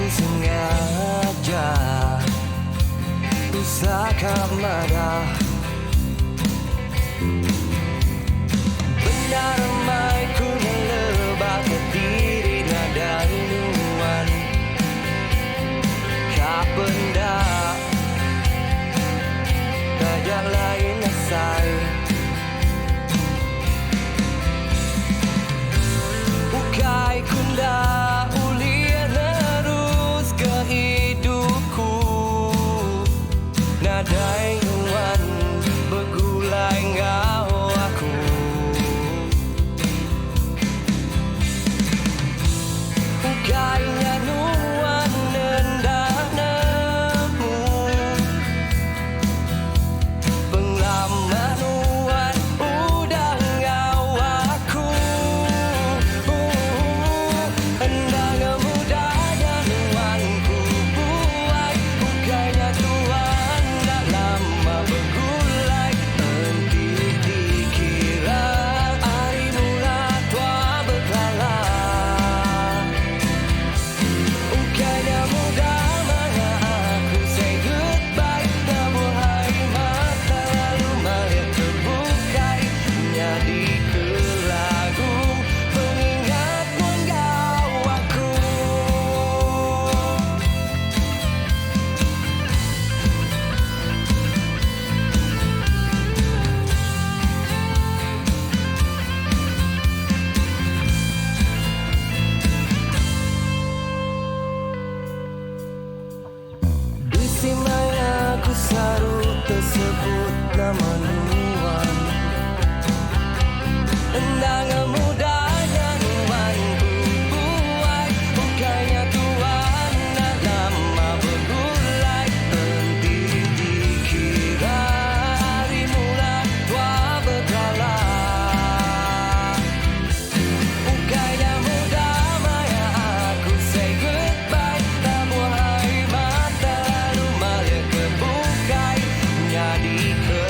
sengaja usahakah marah. Benda ramai ku melebak ke diri nada rinduan. Kak benda tajak lain asal. Ukai kunda ulir terus ke hidupku. Nada rinduan bergulai ngau aku. Ukai nyanuan nendah nemu. Penglamanuan udah ngau aku. Endang mudah nyanuanku buai. Ukainya Tuhan dah lama bergulai. Henti dikira hari mula tua berkala. Ukainya mudah mana aku say goodbye. Namun hari mata lalu melihat terbukai. Jadi ke lagu pengingat menggau aku. Isi maya ku saru tersebut nama nuan. Endang mudahnya nuanku buai. Ukainya Tuhan dah lama bergulai. Henti dikira hari mula tua berkala. Ukainya mudah maya aku say goodbye. Namun hari mata lalu melihat terbukai. Jadi ke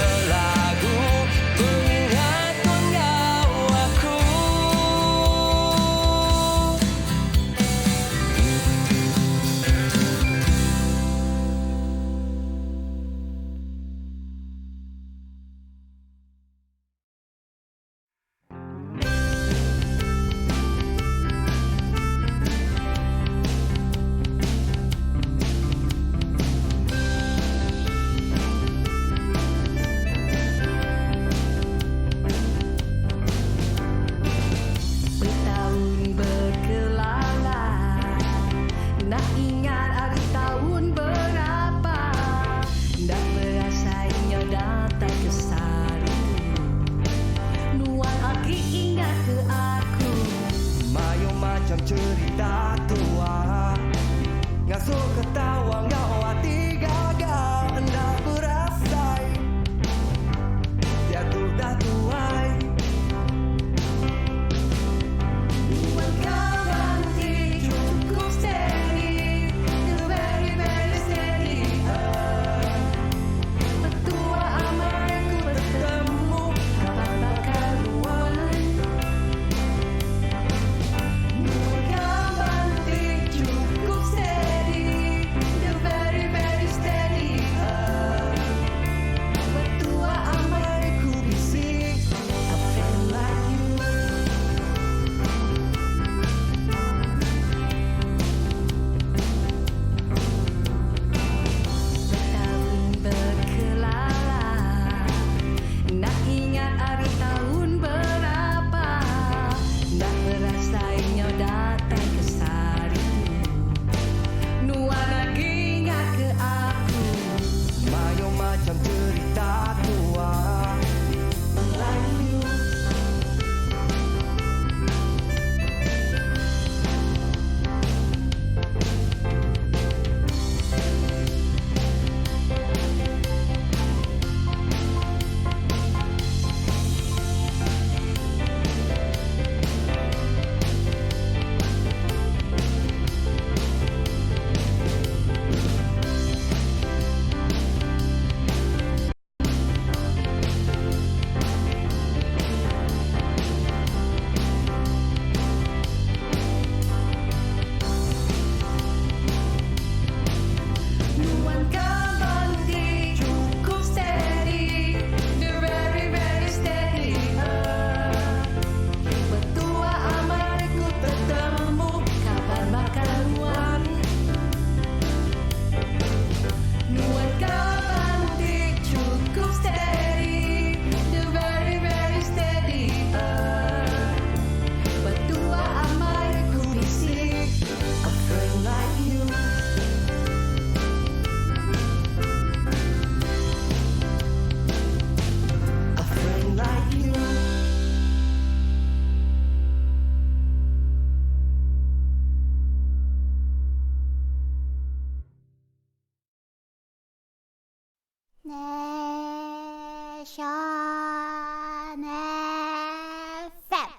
Station FM.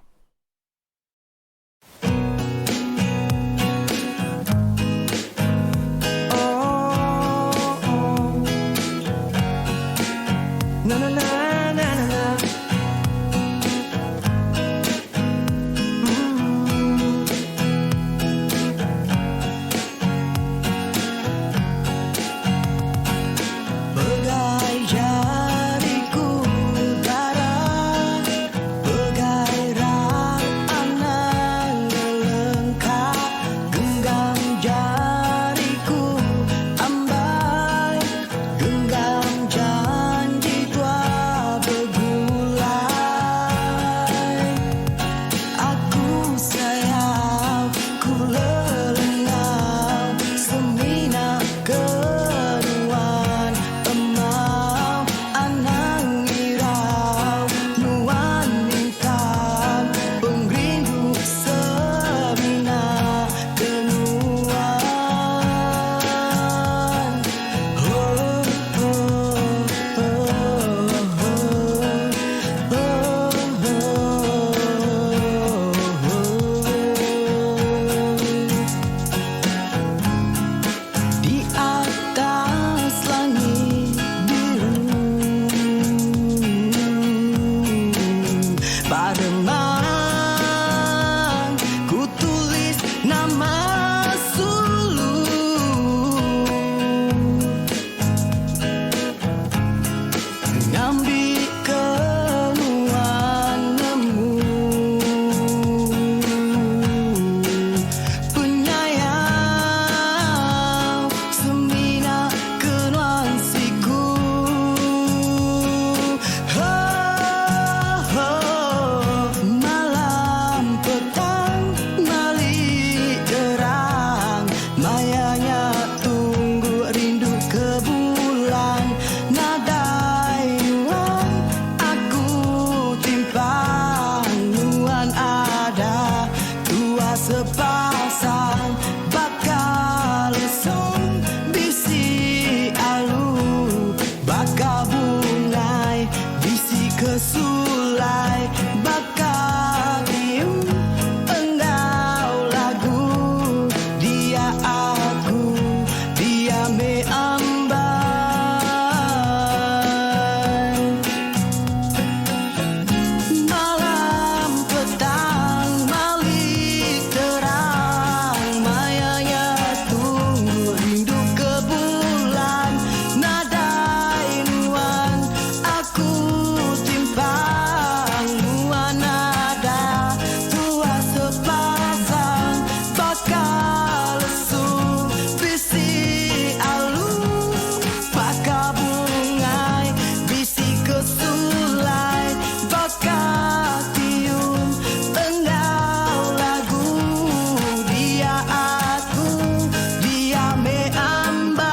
Na na na na na na. Bagai jariku udara, bagai rak anang lengkap, genggam jariku ambai, genggam janji tua bergulai. Aku sayang, ku lelengau, semina keruan emau, anang irau, nuan bintang, pengrindu semina kenuan. Oh, oh, oh, di atas langit biru, pada malam ku tulis nama Sulu. Ngambil kenuan nemu, penyayang semina kenuan siku. Oh, oh, malam petang malik terang, mayanya tunggu rindu ke bulan. Nadai nuan aku timpang, nuan ada tua sepasang, bakal lesung bisi alu, bakal bungai bisi kesulai, bakal tium enggau lagu. Dia aku, dia me ambai. Malam petang malik terang, mayanya tunggu rindu ke bulan. Nadai nuan aku timpang, nuan nada tua sepasang, bakal lesu bisi alu, bakal bungai bisi kesulai, bakal tium enggau lagu. Dia aku, dia me ambai.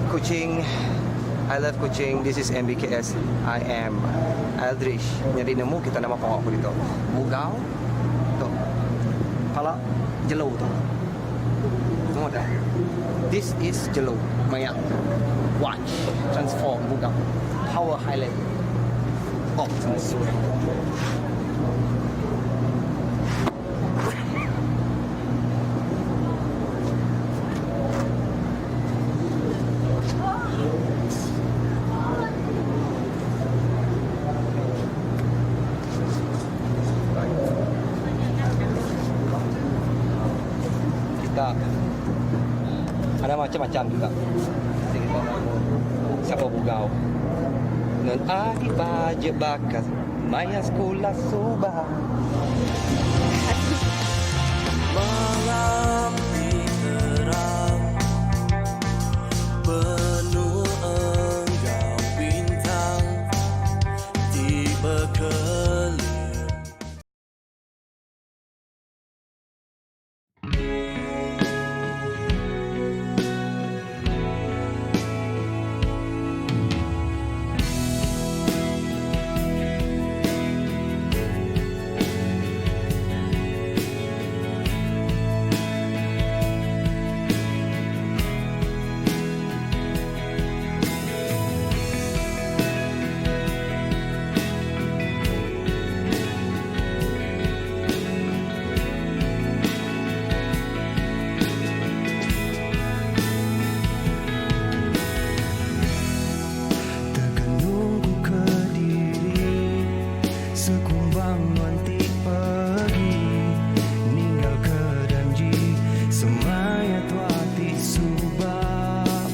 Kuching, I love Kuching. This is MBKS. I am Aldrich. Nyari nemu kita nama pawak aku dito. Bugau. Tu. Pala jelo tu. Tengok dah. This is jelo. Mayang. Watch. Transform Bugau. Power Highland. Oh, transform. Kita ada macam-macam juga. Jadi kita sa Pabugaw. Nun ari pa bakas maya sekolah subah. Malam di terang penuh engkau bintang tiba kelip. Terkenungku ke diri sekumbang nanti pergi ninggal ke janji semaya tuati subah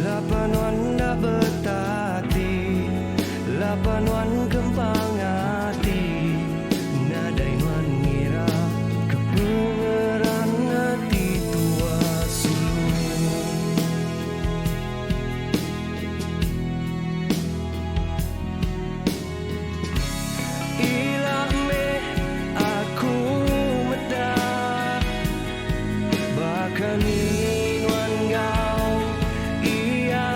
lapan wanda betati lapan wan kempang hati nadai wan ngira kepengeran hati tua sulung. Ilame aku medah bahkan ingin wan gau ia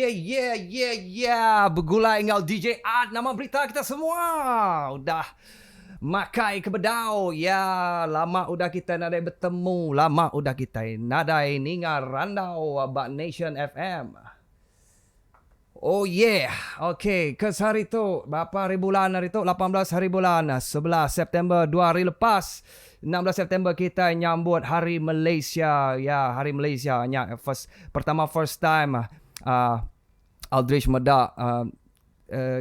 yeah. Bergulai dengan DJ Ad. Nama berita kita semua. Udah makai ke bedau. Ya, lama udah kita nadai bertemu. Lama udah kita nadai ningar randau abak Nation FM. Oh yeah. Okay, kes hari tu. Berapa hari bulan hari tu? 18 hari bulan. 11 September 2 hari lepas. 16 September kita nyambut Hari Malaysia. Ya, Hari Malaysia. First time Aldrich Medak.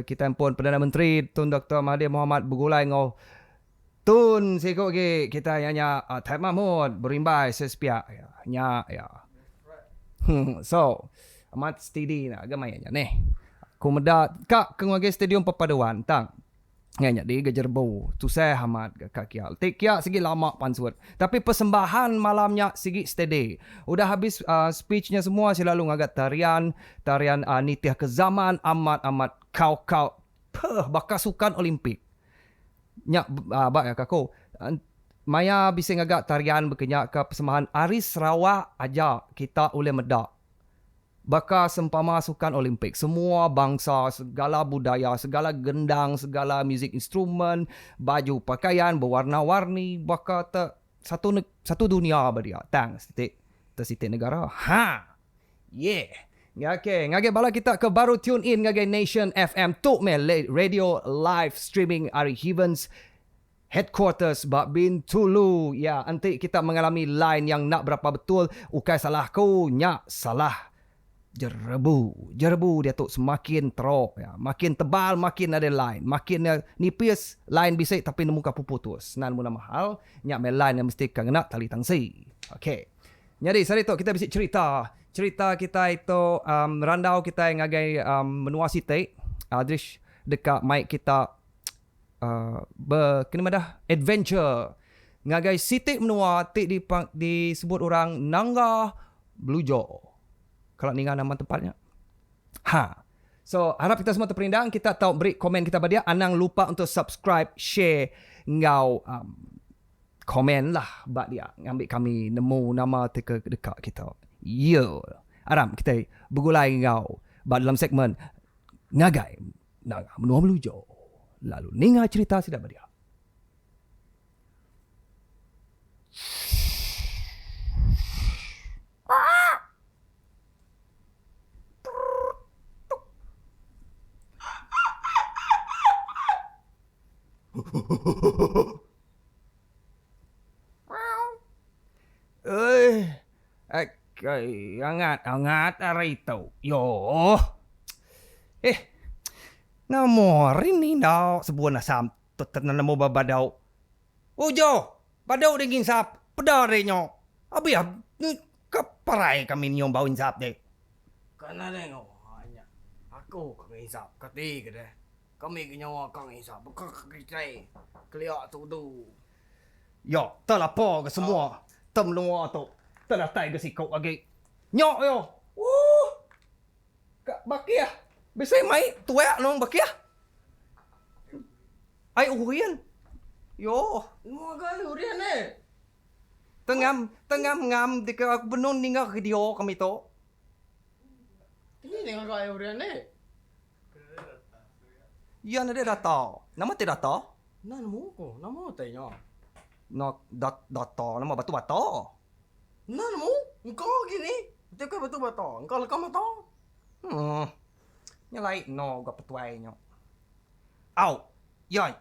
Kita pun Perdana Menteri Tun Dr. Mahathir Mohamad bergulai dengan Tun sikut lagi. Kita nyanyi Taib Mahmud berimbai sespiak. Ya. So, amat steady nak gamai ni. Aku medak kak ke ngage stadium Perpaduan tang. Nganya di Gejerbu. Tu saya hamat kak kial. Tik kiak segi lama pansut. Tapi persembahan malamnya segi steady. Udah habis speechnya semua selalu ngagat tarian nitiah ke zaman amat kau bakal sukan Olimpik. Nyak bak ya kako. Maya bisa ngagak tarian berkenyak ke persembahan Aris Sarawak aja kita oleh medak. Bakal sempama sukan Olimpik. Semua bangsa, segala budaya, segala gendang, segala muzik instrumen, baju pakaian berwarna-warni, bakal satu dunia berdia. Tang, setitik negara. Ha! Yeah! Okay, ngage bala kita ke baru tune in ngage Nation FM tu me radio live streaming Ari Heavens headquarters Babin Tulu. Ya, nanti kita mengalami line yang nak berapa betul. Ukai salah ku, nyak salah. Jerbu dia tu semakin teruk ya. Makin tebal makin ada line, makin nipis line bisik tapi nemu kapu putus. Nan muna mahal nyak me line yang mesti kena tali tangsi. Okey. Jadi hari tu kita bisik cerita kita itu randau kita yang ngagai menua site Adrish dekat mic kita kena dah adventure ngagai site menua tik disebut orang Nangga Blujo. Kalau ningan nama tempatnya. So, harap kita semua terperindang. Kita tahu beri komen kita pada dia. Anang lupa untuk subscribe, share, ngau komen lah. Bak dia ngambil kami nemu nama dekat kita. Yo. Aram, kita bergulai ngau. Bak dalam segmen Ngagai Naga Menua Melujo. Lalu ninga cerita sidak pada dia. Angat hari itu. Yo. Namo rini dah sebuah nasam namo babadau. Ujo, badau dingin sap, pedarenya. Abi kaparai kami nyom bau insap dek. Kana nengok hanya. Aku kang insap kati ke deh. Kami kenyawa kang insap. Bukan kita keliak tu tu. Yo, terlapor ke semua. Temlua tu. Terdatai ke sikau lagi. Nyok yo. Kak bakia. Bisa mai tuak nong bakia. Ai urian. Yo. Mau kali urian ni. Tengam ngam di aku benon ninga video kami tu. Ini nengok kali urian ni. Ya nade data. Nama te data? Nama ko, nama tanya. No data nama batu bata. Nama engkau gini. Betul ke betul bata? Engkau lekam bata? Nyalai no gak petuai nyo. Au. Yon.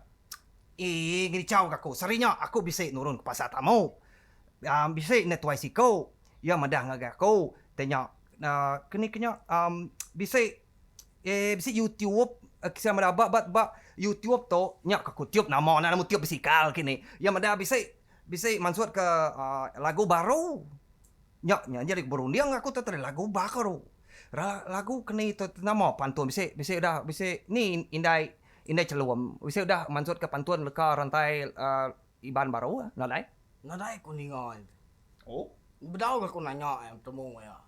Gini caw aku. Sarinya aku bisa nurun ke pasar tamu. Bisa netuai siko. Ya madah ngagak aku. Tanya kena bisa YouTube kisah mada bak YouTube tu nyak aku tiup nama tiup bisikal kini. Ya mada bisa mansut ke lagu baru. Nyak jadi berunding aku tu lagu baru. Lagu kena itu nama pantun bisa ni indai celuam. Bisa udah mansut ke pantun leka rantai iban baru nadai. Nadai ku ningai. Oh, bedau aku nanya temu ya.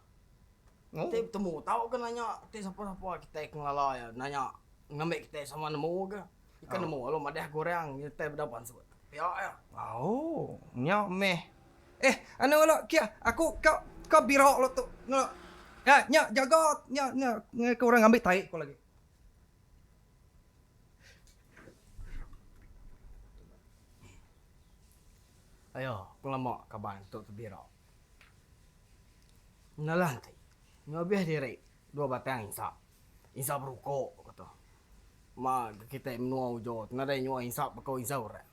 Oh. Temu tahu kan nanya siapa kita kenal ya nanya ngambil kita sama nemu ke ikan nemu kalau madah goreng kita berdapan sebut ya. Nyak meh anu lo kia aku kau birok lo tu Ya, jaga, kau orang ambil tarik kau lagi. Ayo, aku lama kaban untuk terbirau. Nalantai. Ngabih diri. Dua batang insap. Insap rukuk kata. Ma kita menua ujot. Nada nyua insap bakau insap orang.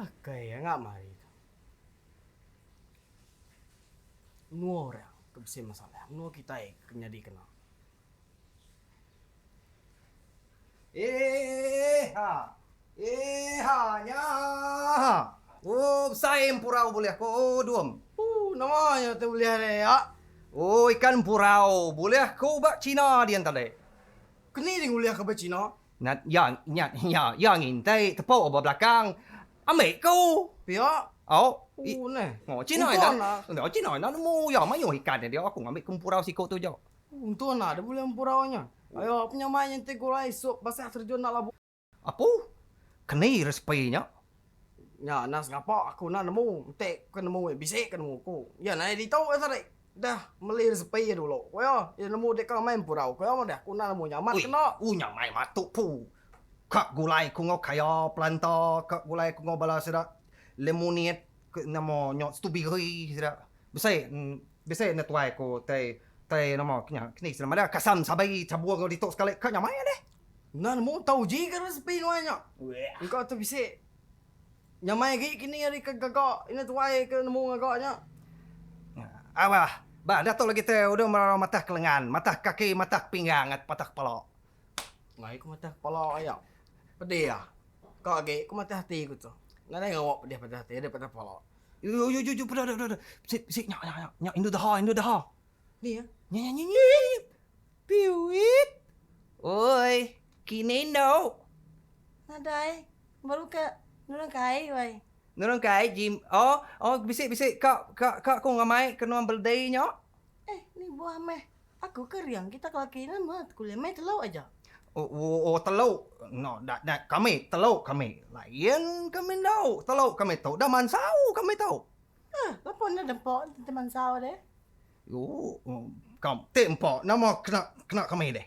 Akai ngak mari. Menua orang kebesi masalah. Menua kita kenyadi kena. Nya. Oh, saim purau boleh aku duam. Namanya tu boleh ada ya. Oh, ikan purau boleh aku bak Cina dia tadi. Kini dia boleh ke Cina. Nak yang intai tepau apa belakang. Ambil kau. Pihak. Oh, Nah. Cina Untung dah. Cina dah nemu ya mayu ikan dia aku ngambil kempurau sikok tu jauh. Untung ada boleh empuraunya. Ayo punya main yang tegur esok pasal terjun nak labu. Apa? Keni respinya. Ya, nas ngapa aku nak nemu. Tek ke nemu bisik ke nemu aku. Ya, nak di tahu tadi. Dah melir sepi dulu. Kau ya nemu dek kau main purau. Kau ya dah aku nak nemu nyamat kena. Nyamai matuk pu. Kak gulai ku ngau kaya planta, kak gulai ku ngau bala sedak lemonade ke namo nyok strawberry sedak. Besai na tuai ko tai namo kni selama dah kasam sabai cabua kau ditok sekali kak nyamai deh. Nak nemu tahu je ke sepi nuanya. Engkau tu bisik. Nyamai gigi kini hari ke gagak. Ini tuai ke nemu gagaknya. Awah, dah tahu lagi teh udah merah matah kelengan, matah kaki, matah pinggang, patah kepala. Ngai aku mata kepala ayam. Pedih ah. Kau lagi aku mata hati aku tu. Nak tengok pedih pada hati ada pada kepala. Yo dah. Sik nyak Indo dah. Ni ya. Nyak. Piwit. Oi, Kinindo. Nadai, baru ke nurang kai wai. Nurang kai Jim. Oh, bisik kak kau ngamai kena ambil day nyok. Ni buah meh. Aku keriang kita kelakinan mah kuliah meh telau aja. Oh, telau. No, dah kami telau kami. Lain kami tahu. Telau kami tahu. Dah mansau kami tahu. Lapon na dempok teman saw deh. Yo, kam tempo nama kena kami deh.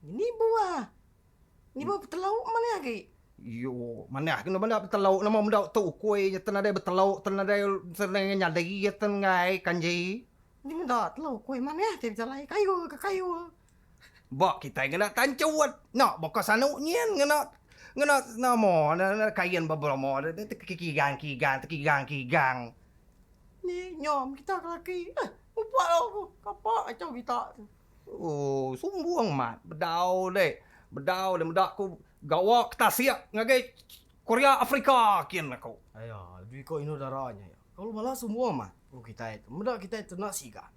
Ini buah. Ni buah telau mana lagi? Yo, mana kena benda telau nama benda tu kuih tanah dia bertelau tanah dia senang nyadai tangai kanji. Ni mendak telau koi mana ya? Tiap jalan kayu ke kayu. Bak kita kena tancuat. Nak baka sanuk nyen kena nama kain beberapa kigang. Ni nyom kita kelaki. Upak aku. Kapak acau kita. Oh, sumbuang mat. Bedau medak ku gawak tasiak ngagai Korea Afrika kian aku. Ayo, duit kau ini darahnya ya. Kalau malah semua mah. Kita itu. Mudah kita itu nak sigat.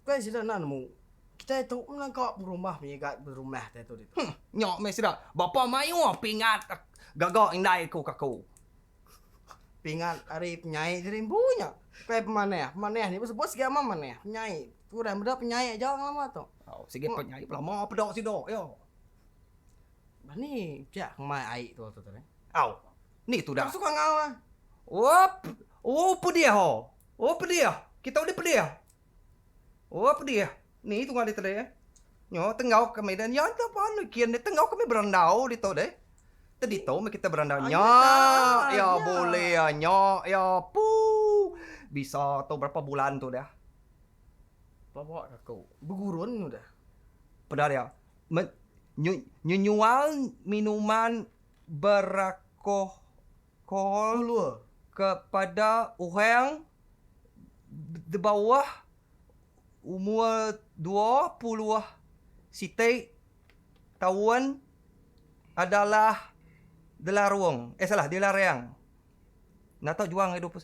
Kau sudah nak nemu. Kita itu menangkap rumah menyegat berumah itu. Nyok me sida. Bapa mayu pingat gagak indai ku kaku. Pingat hari penyai dari punya. Kayak mana ni sebut sikit ama mana penyai. Kurang mudah penyai aja lama tu. Oh, sige penyai lama pedok sido yo. Ni jak mai air tu tadi. Au. Ni tu dah. Tak suka ngau ah. Pedih ho. Pedih. Kita udah pedih. Pedih. Ni tu ngadi tadi eh. Nyo tengau kami dan ya tak apa nu kian ni tengau kami berandau di tu deh. Tadi tu kita berandau nya. Ya boleh ya nya ya pu. Bisa tu berapa bulan tu dah. Bawa aku. Bergurun dah. Pedar ya. Nyual minuman beralkohol kepada orang di bawah umur 20 sitai tahun adalah dilarang. Dilarang. Nak tahu juang 21.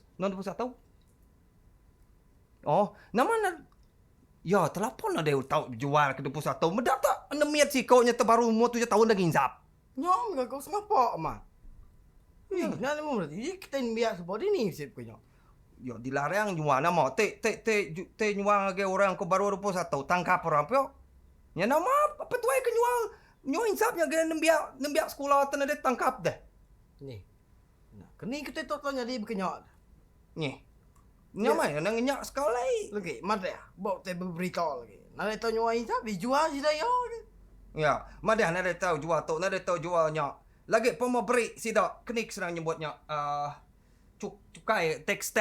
Oh, nama ya, telepon ada tahu jual ke 21. Medak tak nemiat si kau nya terbaru umur 7 tahun dah ginzap. Nyom kau sengapa mah. Nak nemu berarti kita ni biar sebab ni sip punya. Ya dilarang jual nama te jual ke orang ko baru 21 tangkap orang pio. Ya nama apa tu ai ke jual insapnya ke nembiak sekolah tanah dia tangkap dah. Ni. Nak Kini kita tu tanya dia berkenyak. Nyeh. Nyak mai nang nyak sekali. Lagi, madah. Bawa te berita lagi. Nak tanya orang tak dijual si dah ya. Ya, madah nak ada tahu jual tu, nak ada tahu jual nyak. Lagi pun mau beri sida kenik serang nyebutnya cukai tax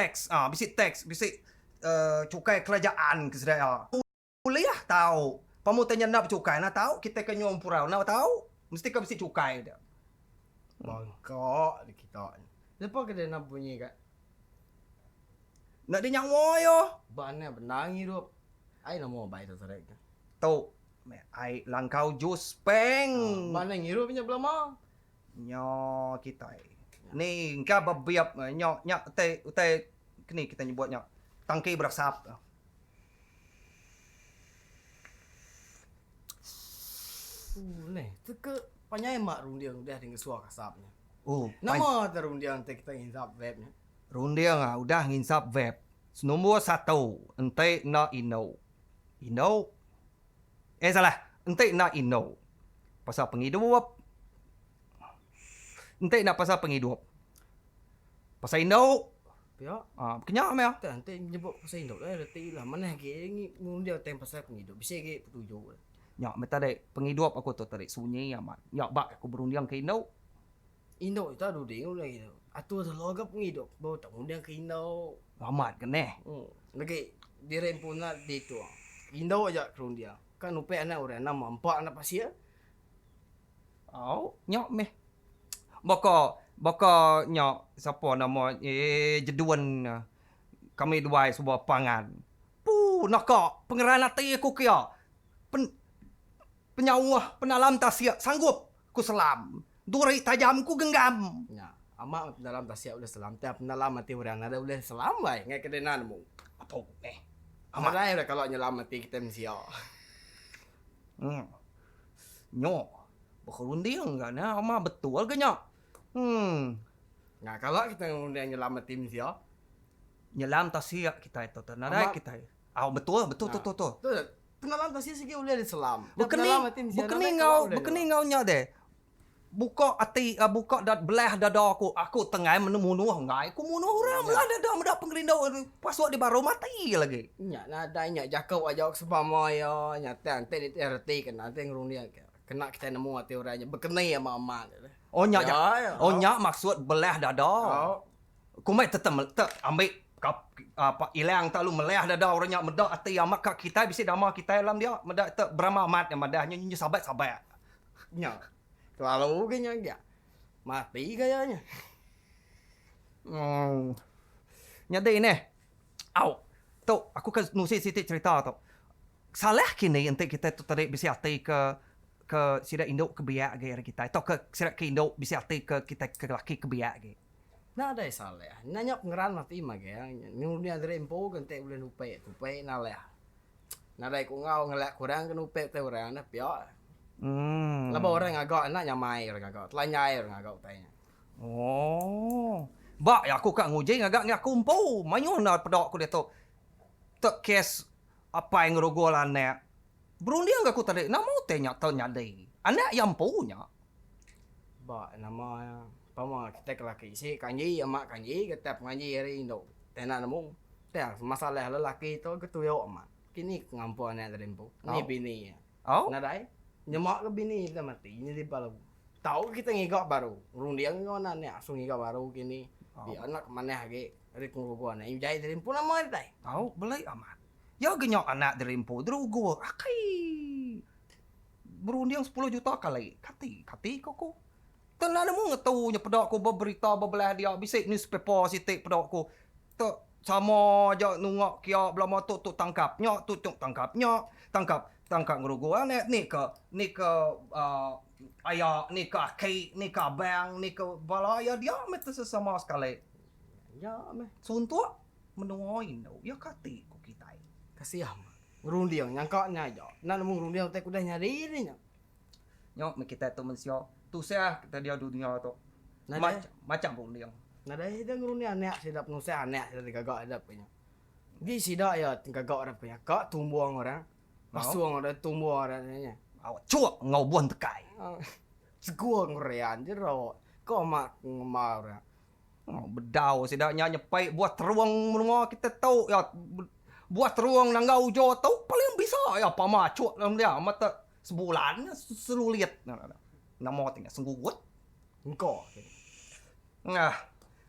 bisik tax bisik cukai kerajaan ke sedaya. Kuliah tahu. Pamu tanya nak cukai nak tahu kita ke nyom purau nak tahu mesti ke bisik cukai dah. Bangkok di kita. Lepas kita nak bunyi kat. Nak dia nyawa yo. Bannya benang hidup. Ai nak mau baik tu tarik. Tu. Ai langkau jus peng. Bannya hidup punya belama. Nyo kita. Ni engkau babiap nyo nyak utai kini kita nyebutnya tangki berasap. Ni, tu ke panjang mak rundiang dah dengan suara kasapnya. Oh, Nama terundiang te kita insap webnya. rundiang udah nginsap web. Nombor 1, ente na ino. Ino? Salah. Ente na ino. Pasal penghidup. Ente nak pasal penghidup. Pasal ino. Ya, Kenyak meh. tak nanti nyebut pasal hidup dah reti lah. Mana ke rundiang tem pasal penghidup. Bisa ke petujuh. Nyak meta dek penghidup aku tu tarik sunyi amat. Nyak bak aku berundiang ke ino. Indo itu ada ding lagi tu. Atu tu logap penghidup. Bawa tak rundiang ke Indo. Amat keneh. Lagi direm pun nak di tu. Indo aja rundiang. Kan upe anak orang nama empat anak pasir. Nyak meh. Baka nyak siapa nama jeduan kami dua sebuah pangan. Nak pengeran hati aku kia. Penyawah penalam tasya sanggup ku selam. Duri tajam ku genggam. Ya, amak dalam tasya udah selam. Tiap dalam mati orang ada udah selam baik. Ngai kedenan mu. Apa Amat dah udah kalau nyelam mati kita mesti ya. Nyo. Berundiang kan ama betul ke nyak? Nah, kalau kita ngundang nyelam mati mesti ya. Nyelam tasya kita itu tenara Amak- kita. Betul. Tu penalam tasya sikit boleh ada selam. Bukening ngau nya deh. Buka hati buka belah dada aku tengah menunuh ngai aku munuh orang belah dada mendak pengerindau pasuk di baru mati lagi. Nya nada nya jakau aja sebama ya nya tante ni reti kan nanti ngurundia kena kita nemu hati orangnya berkenai sama amat. Nya Ya. nya maksud belah dada. Ku mai tetep ambil apa ilang tak lu meleh dada orangnya medak hati amat kat kita bisa dama kita dalam dia medak tak berama amat yang madahnya nyi sabat. Nya. Kalau kayaknya enggak mati kayaknya. Nyadai ni. Tu aku kan nusi sitik cerita tu. Salah kini ente kita tu tarik bisi hati ke sida induk ke biak ge kita. Atau ke sida ke induk bisi hati ke kita ke laki ke biak ge. Nah ada salah. Nanya pengeran mati mah ya. Ni ada rempo kan tak boleh lupa nah lah. Nah ada ku ngau ngelak kurang kan lupa te orang na pia. Laba orang agak anak nyamai orang agak. Telanyai orang agak tanya. Bak ya aku kak nguji agak ni aku umpu. Mayu nak pedok aku dia tu. Tak kes apa yang rogol anak. Berundiang aku tadi. Nama tanya tahu nyadai. Anak yang punya. Ba nama pama kita kelaki si kanji amak kanji kita pengaji hari Indo. Tena namu. Teh masalah lelaki tu ketuyo amak. Kini ngampu anak rempo. Ni bini ya. Nadai. Nyemak ke bini kita mati. Ini di palau. Tahu kita ngigak baru. Rundiang ngona ni asung ngigak baru kini. Di anak mana lagi. Ada kungguan. Ini jahit rempo nama dia. Tahu belai amat. Ya genyok anak derimpo drugo. Akai. Berundiang 10 juta kali. Kati koko. Tenan mu ngetahu nya pedok ko berita bebelah dia bisik newspaper sitik pedok ko. Tak sama aja nungak kia belama tu tangkap nyok tu tangkap nyok tangkap ngerugo anak ni ke ayah ni ke aki ni ke abang ni ke balaya dia mesti sesama sekali. Ya meh. Suntuk menuain tau. Ya kati ko kita. Kasihan. Rundiang nyangkanya aja. Nak nemu rundiang teh kuda nyari ni nya. Nyok kita tu manusia. Tu saya kita dia dunia tu. Macam rundiang. Nah dah dia nguruni anak sedap ngusai anak sedap gagak ada punya. Di sidak ya gagak ada punya. Kak tumbuang orang. Pasuang orang tumbuang orangnya. Awak cuak ngau buan tekai. Segua ngorean je ro. Kau mak ngemar orang. Oh, bedau sedaknya nyepai buat ruang menua kita tahu ya buat ruang nanggau jo tahu paling bisa ya pamacuk dalam dia mata sebulan selulit. Nama tinggal senggugut. Engkau. Nah,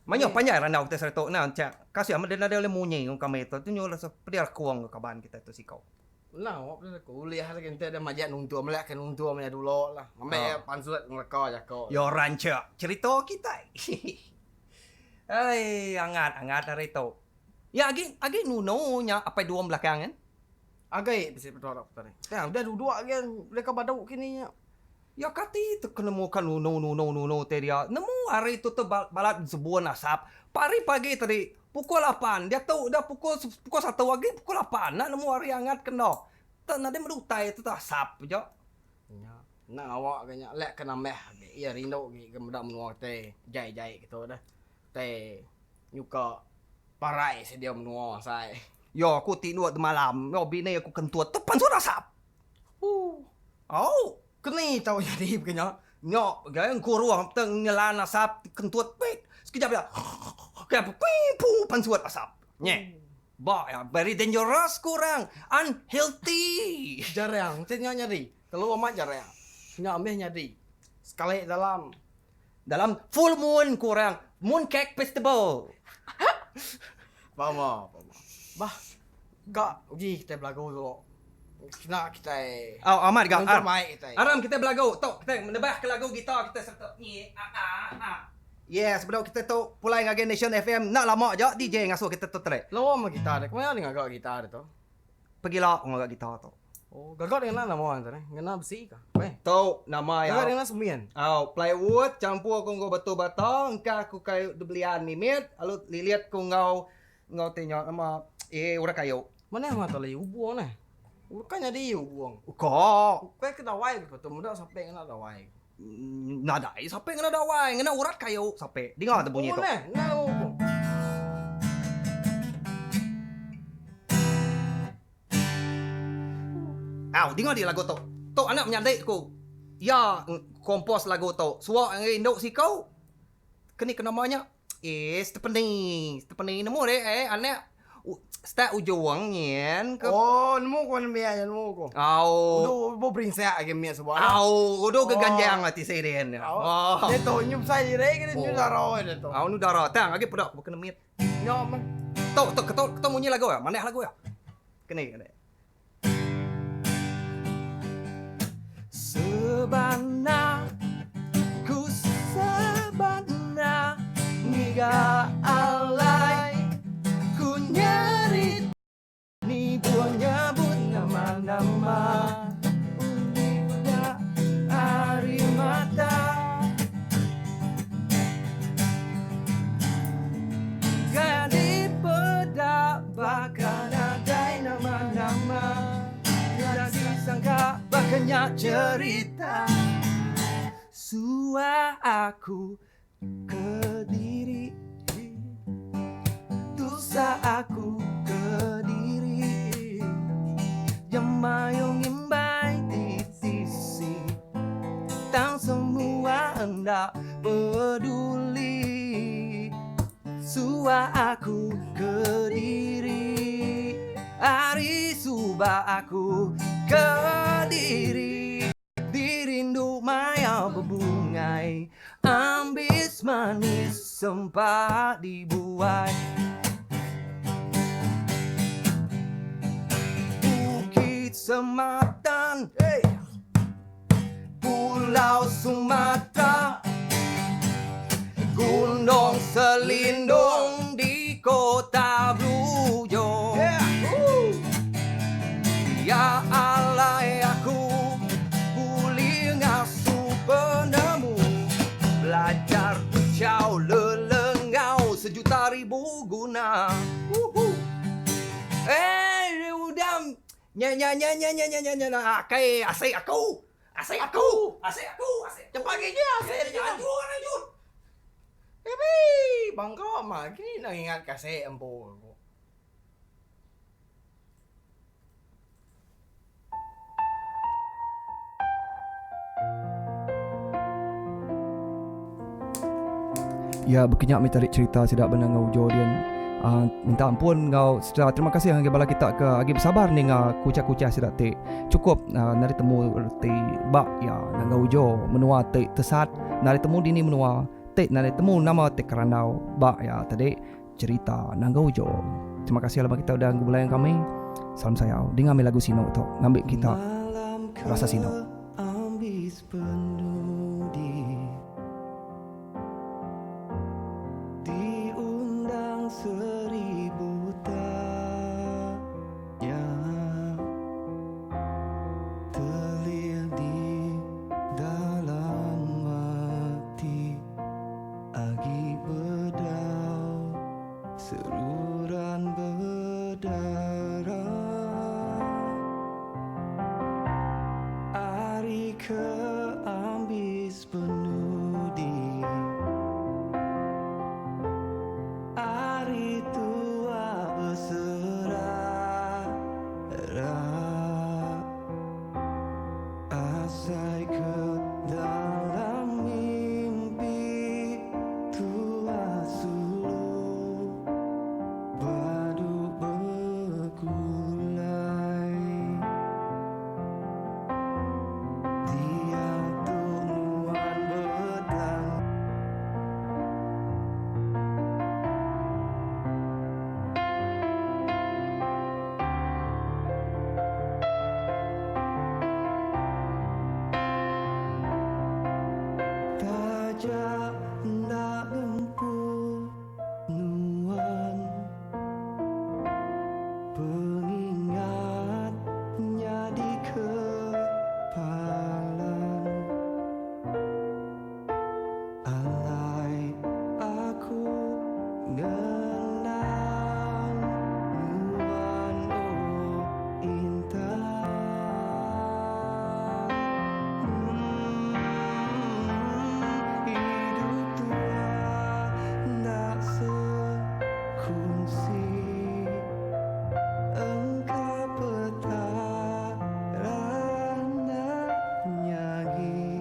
banyak panjang ranau kita serta nah cak kasih amat dia oleh munyi kami itu tu nyola sepedia kuang ke kaban kita tu si kau. Lah, apa kuliah lagi ente ada majak nuntua melak kan nuntua punya dulu lah. Ambil pansulat mereka aja kau. Yo ranca cerita kita. Ai angat dari tu. Ya agi nunonya apa dua belakang kan? Agai bisa berdoa tadi. Tang udah dua kan mereka badau kini nya. Ya kati tu kena muka nuno dia. Nemu hari tu balat sebuah nasab. Pari pagi tadi pukul 8. Dia tahu dah pukul 1 lagi pukul 8. Nak nemu hari angat kena. Tak nade merutai tu asap je. Ya. Nak awak kanya lek kena meh. Ya rindu gi kemudak menua teh jai gitu dah. Teh nyuka parai sedia menua sai. Yo aku tidur malam. Yo bini aku kentut tepan suara asap. Oh. Keni tahu jadi kanya. Nyok, gaya kurang teng nyelan asap kentut pit. Sekejap ya. Kayak pipu pansuat asap. Nye. Ba ya very dangerous kurang unhealthy. Jarang, tanya nyari. Kalau amat jarang. Nya ameh nyari. Sekali dalam full moon kurang moon cake festival. Pama. Bah. Gak uji kita belagu dulu. Kena kita Oh, amat gak. Untuk main kita. Aram kita belagu. Tok kita menebah ke lagu gitar kita serta. Yes, sebelum kita tu pulai ngagen Nation FM nak lama je DJ ngasuh kita tu track. Lawa sama gitar. Kemana dengan gak gitar tu? Pergilah ngagak gitar tu. Oh, gagak dengan nama antara. Ngena besi kah? Weh. Tu nama Gagak ya. dengan sembian. Plywood campur ku ngau batu batang, ka ku kayu dibelian mimit, alu liliat ku ngau tengok nama urat kayu. Mana yang mata lagi ubuang nah? Bukannya dia ubuang. Kok Kau kena wai betul muda sampai kena ada wai. nadai sampai ngena dawai, ngena urat kayu sampai. Dengar tu bunyi tu. Nah, nah ubuang. Dengar dia lagu tu. Tu anak menyandai ku. Ya, kompos lagu tu. Suak yang induk si kau. Kini kenamanya. Stepeni nemu deh anak. Start ujung nyen ke. Oh, nemu kau nemu nemu kau. Udah mau beringsek lagi miat sebuah. Udah keganjang hati saya dia. Dia tu nyum saya rek dia nyum darah dia tu. Nu darah. Tang lagi pedak bukan miat. Nyom. Ketemu bunyi lagu ya? Mana lagu ya? Kene. Sabana ku sabana niga alai ku nyari ni gua nyebut nama-nama udah hari mata gadi pedak bahkan ada nama-nama yang disangka banyak cerita Sua aku Kediri Dosa aku Kediri Jemayung imbai di sisi Tang semua hendak peduli Sua aku Kediri Hari suba aku Kediri Dirindu maya berbungai Ambis manis sempat dibuai Bukit Sematan Pulau Sumatera Gunung Selindung di kota Blujo Ya Allah aku Pulih ngasuh penemu Belajar ucau lelengau Sejuta ribu guna Udah Nyanyi Kai asik aku Cepat gigi asyik. Lanjut Tapi bangka mah kini nak ingat kasih empu. Ya, berkenyak mi tarik cerita sidak benar ngau Jordan. Minta ampun ngau secara terima kasih hang bala kita ke agi bersabar ni ngau kucak-kucak sidak te. Cukup nari temu te bak ya ngau jo menua te tesat nari temu dini menua te nari temu nama te keranau bak ya tadi cerita ngau jo. Terima kasih lama kita udah ngubelayan kami. Salam sayau. Dengar lagu Sino tu ngambil kita rasa Sino. Ambis penuh diundang 1000 tanya terlil di dalam hati agi bedau seluran berdarah hari ke ambis penuh hari tua berserah asai ke dalam mimpi tua sulu badu bergulai dia tunuan bedang tajak nak gempur nuan pengingatnya di kepalan alai aku ngenang nuan intan hidup tua nak sekungsi engkau petaran nak nyagi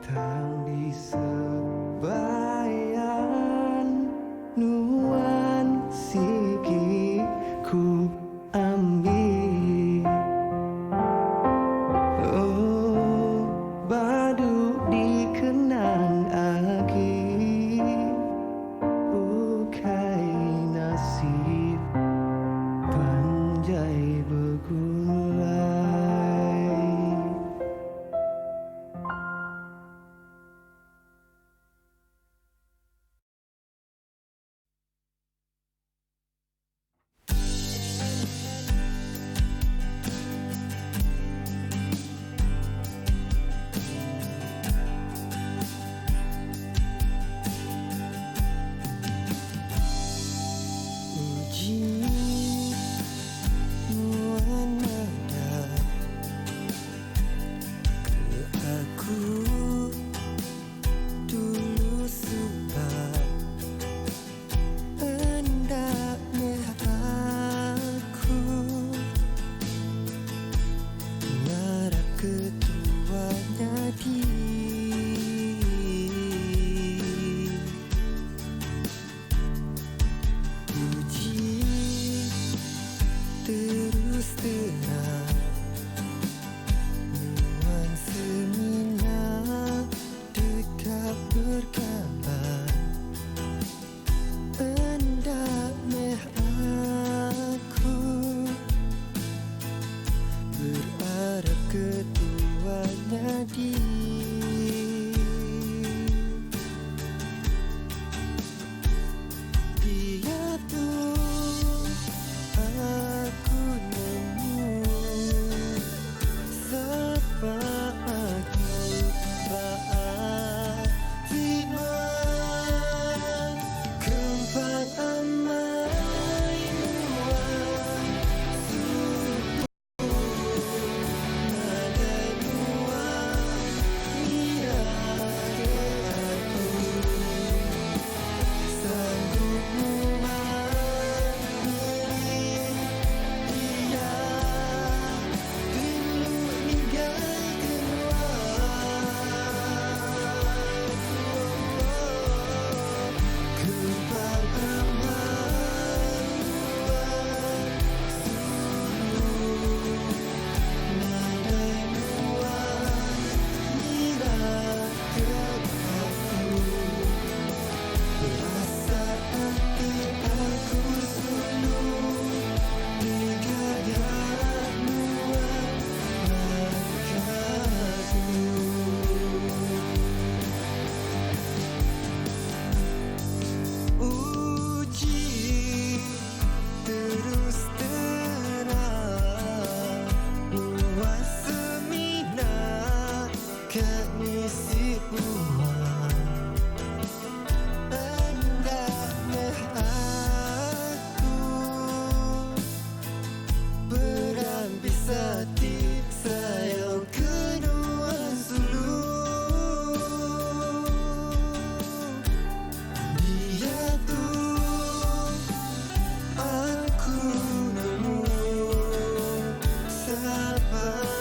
tang di sebayan nuan siki ku ambil oh badu dikenang agi ukai nasib panjai bergulai uji nuan nada ke aku dulu sebab hendaknya aku ngarap ketuanya uji terus terang nuan seminyak dekat berkabar hendak meh aku berharap ketuanya dia tuh aku nemu siapa aku beriman kempat amai nuan suku nadai nuan ngisi uang Endahnya aku berambil sati sayang kedua sulu Dia tuh aku nemu siapa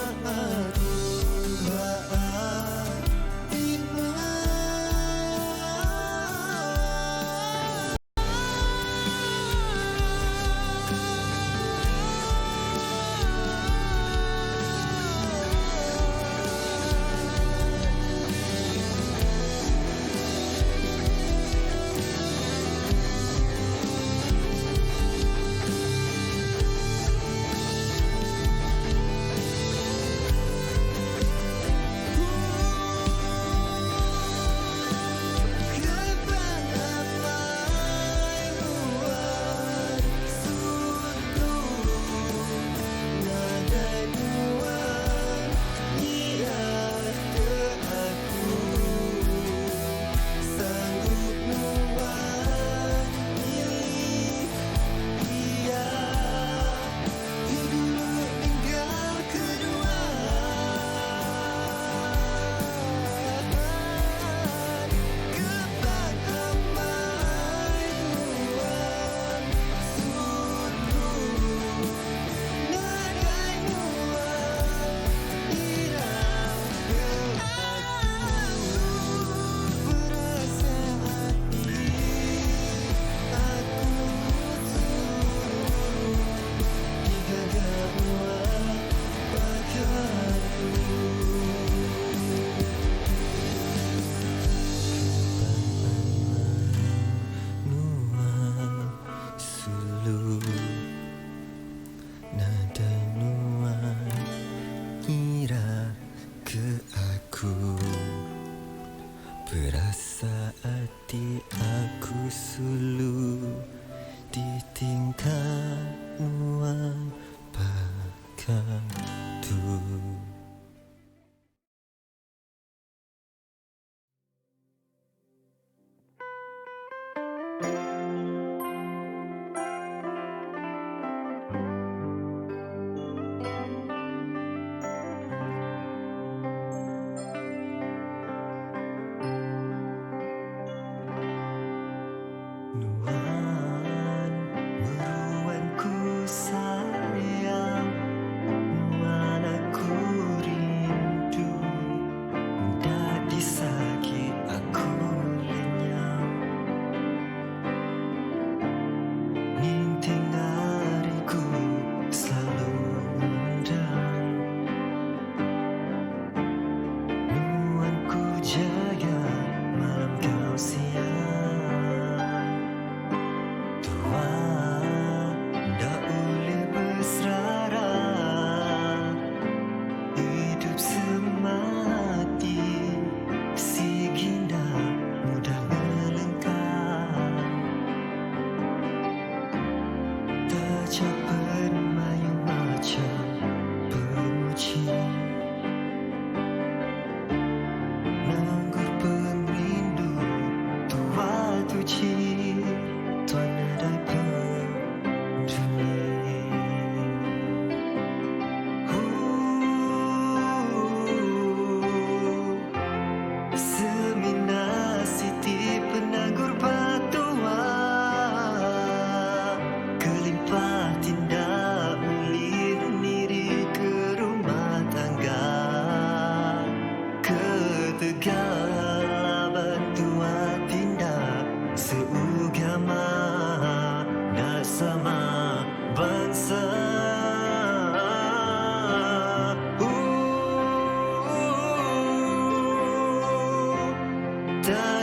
aku Berasa hati aku sulu ditingkat nuang pakai tu.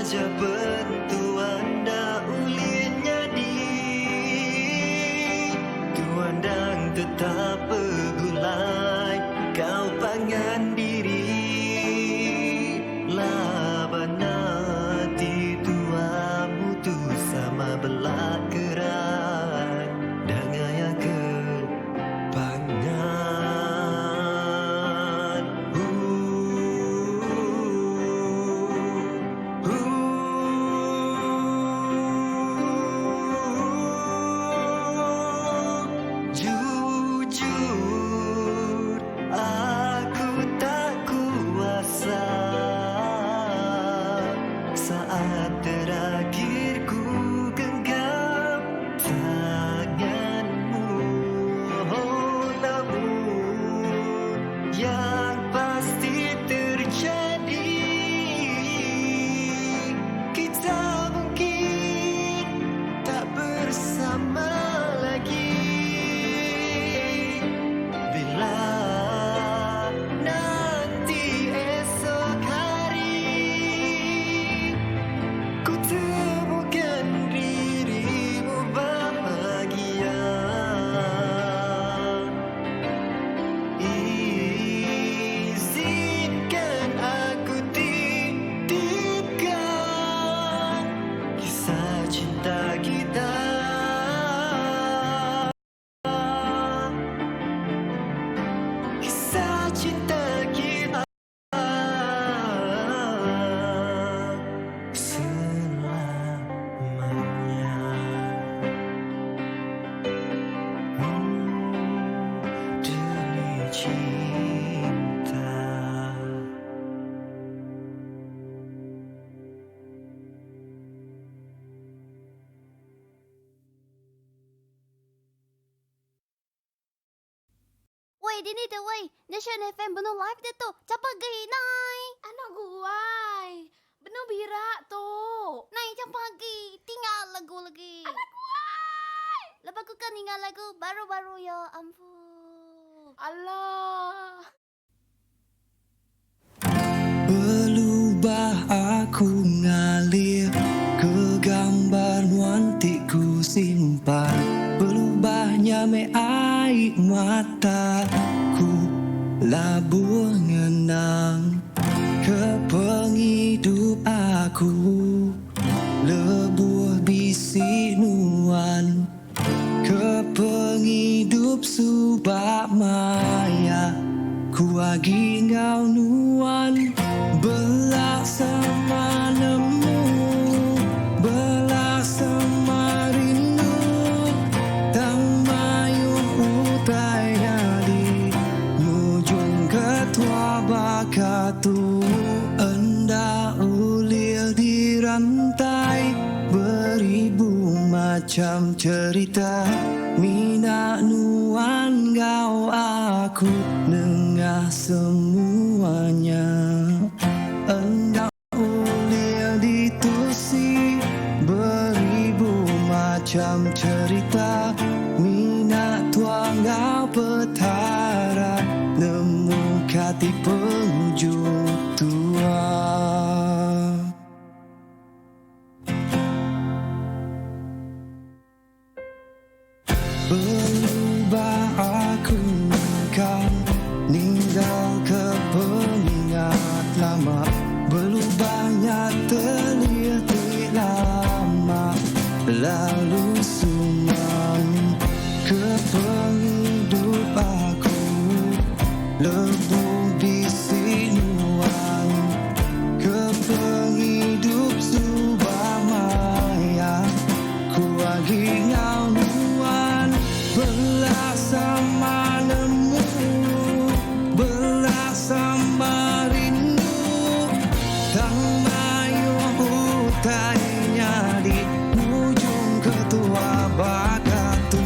Taja bentuan dah ulinya di Tuan dan tetap bergulai Kau pangan diri Labana di tuamu tu sama belak gerai Dangaya ke pangan di ni tu wei. Nation FM benar live dia tu. Cepat pergi nai. Anak guai. Benar birak tu. Nai cepat pergi. Tinggal lagu lagi. Anak guai. Lepas aku kan tinggal lagu baru-baru ya ampun. Allah. Berubah aku ngalir ke gambar nuantikku simpan. Berubahnya me air mataku labur ngenang ke penghidup aku. Lebur bisi nuan ke penghidup subak maya. Ku agi ngau nuan belak sama nemu, belak sama rindu. Tang mayung utai nadi mujung ketua bakatu. Enda ulir di rantai beribu macam cerita. Mina nuan gau aku nengah semuanya. Enda ulir ditusi beribu macam cerita. Mina tuang gau petara nemu kati penghujung tua. Berubah aku kan ninggal ke pengingat lama. Berubahnya terlihat lama. Lalu suman ke penghidup aku. Lebur bisi nuan ke penghidup subah maya. Ku agi ngau nuan belak sama nemu, belak sama rindu. Tang mayung utainya di ujung ketua bakatu.